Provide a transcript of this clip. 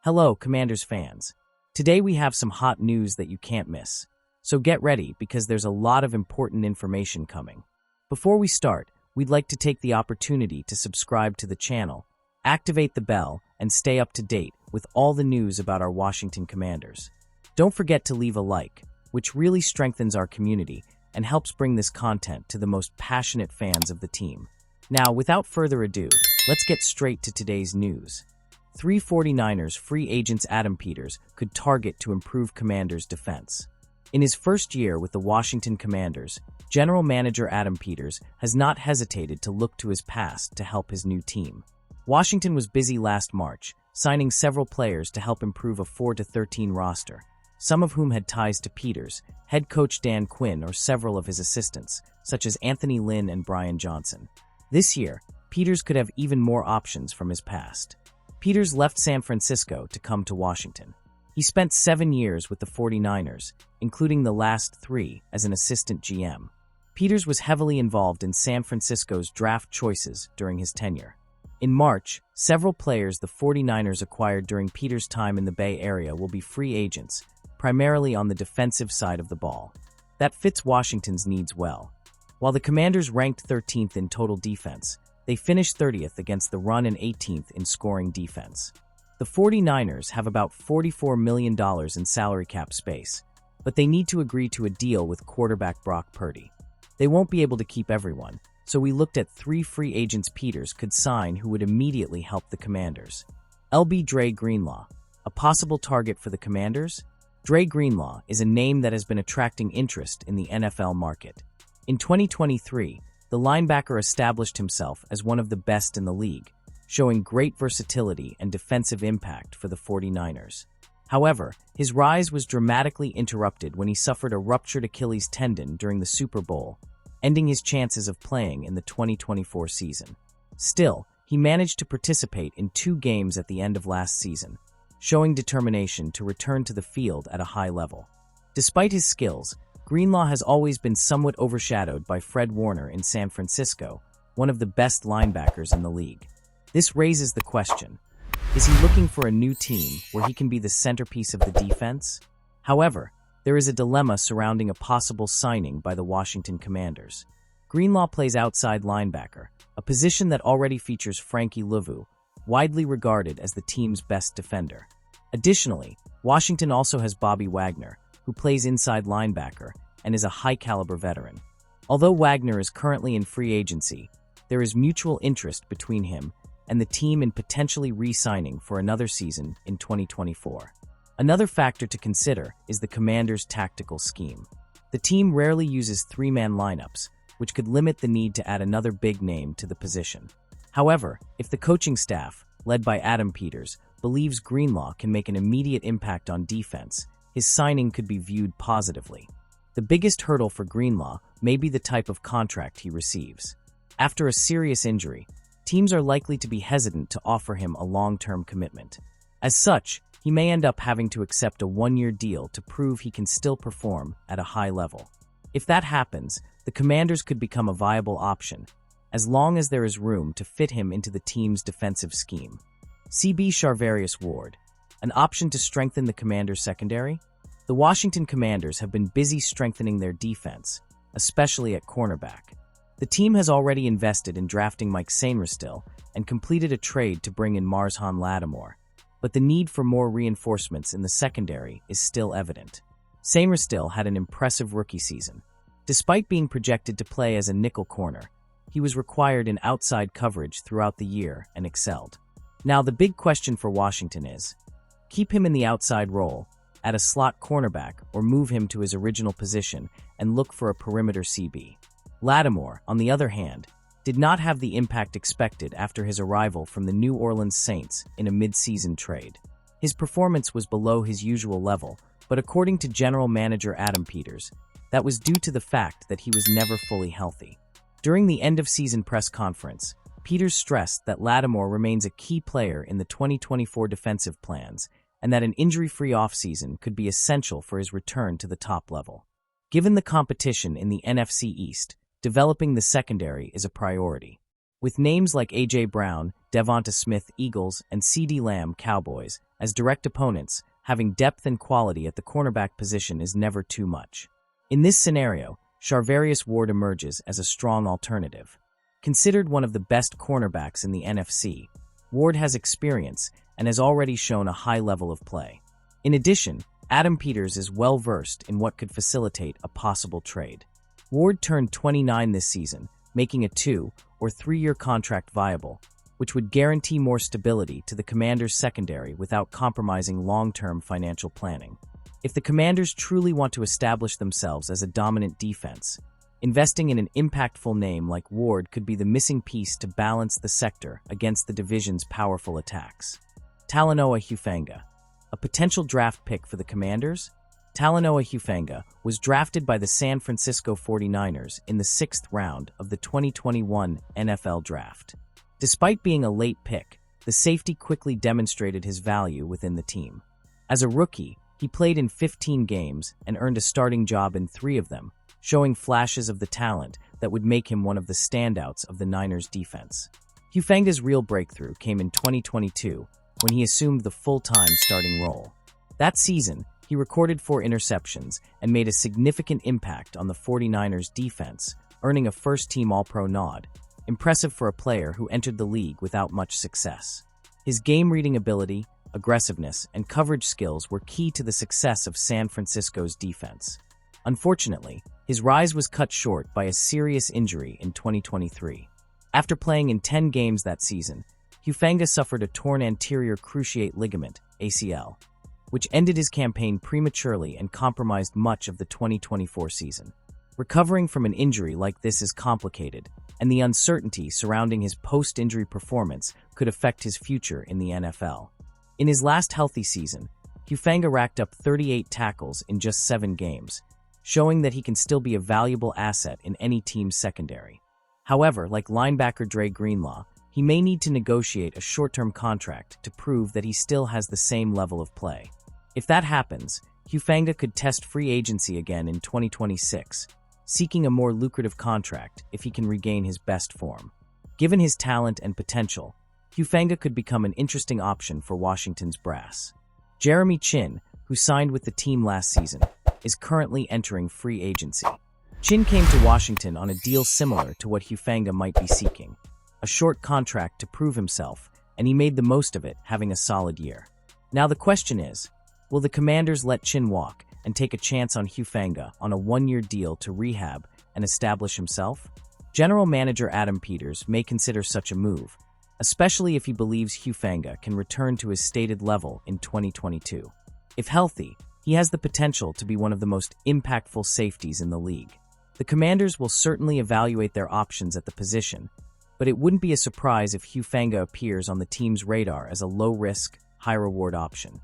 Hello, Commanders fans. Today we have some hot news that you can't miss. So get ready because there's a lot of important information coming. Before we start, we'd like to take the opportunity to subscribe to the channel, activate the bell, and stay up to date with all the news about our Washington Commanders. Don't forget to leave a like, which really strengthens our community and helps bring this content to the most passionate fans of the team. Now, without further ado, let's get straight to today's news. 49ers free agents Adam Peters could target to improve Commanders' defense. In his first year with the Washington Commanders, General Manager Adam Peters has not hesitated to look to his past to help his new team. Washington was busy last March, signing several players to help improve a 4-13 roster, some of whom had ties to Peters, head coach Dan Quinn, or several of his assistants, such as Anthony Lynn and Brian Johnson. This year, Peters could have even more options from his past. Peters left San Francisco to come to Washington. He spent 7 years with the 49ers, including the last 3 as an assistant GM. Peters was heavily involved in San Francisco's draft choices during his tenure. In March, several players the 49ers acquired during Peters' time in the Bay Area will be free agents, primarily on the defensive side of the ball. That fits Washington's needs well. While the Commanders ranked 13th in total defense, they finished 30th against the run and 18th in scoring defense. The 49ers have about $44 million in salary cap space, but they need to agree to a deal with quarterback Brock Purdy. They won't be able to keep everyone, so we looked at 3 free agents Peters could sign who would immediately help the Commanders. LB Dre Greenlaw, a possible target for the Commanders? Dre Greenlaw is a name that has been attracting interest in the NFL market. In 2023, the linebacker established himself as one of the best in the league, showing great versatility and defensive impact for the 49ers. However, his rise was dramatically interrupted when he suffered a ruptured Achilles tendon during the Super Bowl, ending his chances of playing in the 2024 season. Still, he managed to participate in 2 games at the end of last season, showing determination to return to the field at a high level. Despite his skills, Greenlaw has always been somewhat overshadowed by Fred Warner in San Francisco, one of the best linebackers in the league. This raises the question, is he looking for a new team where he can be the centerpiece of the defense? However, there is a dilemma surrounding a possible signing by the Washington Commanders. Greenlaw plays outside linebacker, a position that already features Frankie Louvu, widely regarded as the team's best defender. Additionally, Washington also has Bobby Wagner, who plays inside linebacker and is a high-caliber veteran. Although Wagner is currently in free agency, there is mutual interest between him and the team in potentially re-signing for another season in 2024. Another factor to consider is the Commanders' tactical scheme. The team rarely uses 3-man lineups, which could limit the need to add another big name to the position. However, if the coaching staff, led by Adam Peters, believes Greenlaw can make an immediate impact on defense, his signing could be viewed positively. The biggest hurdle for Greenlaw may be the type of contract he receives. After a serious injury, teams are likely to be hesitant to offer him a long-term commitment. As such, he may end up having to accept a 1-year deal to prove he can still perform at a high level. If that happens, the Commanders could become a viable option, as long as there is room to fit him into the team's defensive scheme. CB Charvarius Ward, an option to strengthen the Commanders' secondary? The Washington Commanders have been busy strengthening their defense, especially at cornerback. The team has already invested in drafting Mike Sainristil and completed a trade to bring in Marshawn Lattimore, but the need for more reinforcements in the secondary is still evident. Sainristil had an impressive rookie season. Despite being projected to play as a nickel corner, he was required in outside coverage throughout the year and excelled. Now, the big question for Washington is, keep him in the outside role, at a slot cornerback, or move him to his original position and look for a perimeter CB. Lattimore, on the other hand, did not have the impact expected after his arrival from the New Orleans Saints in a mid-season trade. His performance was below his usual level, but according to General Manager Adam Peters, that was due to the fact that he was never fully healthy. During the end-of-season press conference, Peters stressed that Lattimore remains a key player in the 2024 defensive plans and that an injury-free offseason could be essential for his return to the top level. Given the competition in the NFC East, developing the secondary is a priority. With names like A.J. Brown, Devonta Smith Eagles, and C.D. Lamb Cowboys as direct opponents, having depth and quality at the cornerback position is never too much. In this scenario, Charvarius Ward emerges as a strong alternative. Considered one of the best cornerbacks in the NFC, Ward has experience and has already shown a high level of play. In addition, Adam Peters is well-versed in what could facilitate a possible trade. Ward turned 29 this season, making a 2- or 3-year contract viable, which would guarantee more stability to the Commanders' secondary without compromising long-term financial planning. If the Commanders truly want to establish themselves as a dominant defense, investing in an impactful name like Ward could be the missing piece to balance the sector against the division's powerful attacks. Talanoa Hufanga, a potential draft pick for the Commanders? Talanoa Hufanga was drafted by the San Francisco 49ers in the 6th round of the 2021 NFL Draft. Despite being a late pick, the safety quickly demonstrated his value within the team. As a rookie, he played in 15 games and earned a starting job in 3 of them, showing flashes of the talent that would make him one of the standouts of the Niners' defense. Hufanga's real breakthrough came in 2022 when he assumed the full-time starting role. That season, he recorded 4 interceptions and made a significant impact on the 49ers' defense, earning a first-team All-Pro nod, impressive for a player who entered the league without much success. His game-reading ability, aggressiveness, and coverage skills were key to the success of San Francisco's defense. Unfortunately, his rise was cut short by a serious injury in 2023. After playing in 10 games that season, Hufanga suffered a torn anterior cruciate ligament, ACL, which ended his campaign prematurely and compromised much of the 2024 season. Recovering from an injury like this is complicated, and the uncertainty surrounding his post-injury performance could affect his future in the NFL. In his last healthy season, Hufanga racked up 38 tackles in just 7 games, showing that he can still be a valuable asset in any team's secondary. However, like linebacker Dre Greenlaw, he may need to negotiate a short-term contract to prove that he still has the same level of play. If that happens, Hufanga could test free agency again in 2026, seeking a more lucrative contract if he can regain his best form. Given his talent and potential, Hufanga could become an interesting option for Washington's brass. Jeremy Chinn, who signed with the team last season, is currently entering free agency. Chinn came to Washington on a deal similar to what Hufanga might be seeking, a short contract to prove himself, and he made the most of it, having a solid year. Now the question is, will the Commanders let Chinn walk and take a chance on Hufanga on a 1-year deal to rehab and establish himself? General Manager Adam Peters may consider such a move, especially if he believes Hufanga can return to his stated level in 2022. If healthy, he has the potential to be one of the most impactful safeties in the league. The Commanders will certainly evaluate their options at the position, but it wouldn't be a surprise if Hufanga appears on the team's radar as a low-risk, high-reward option.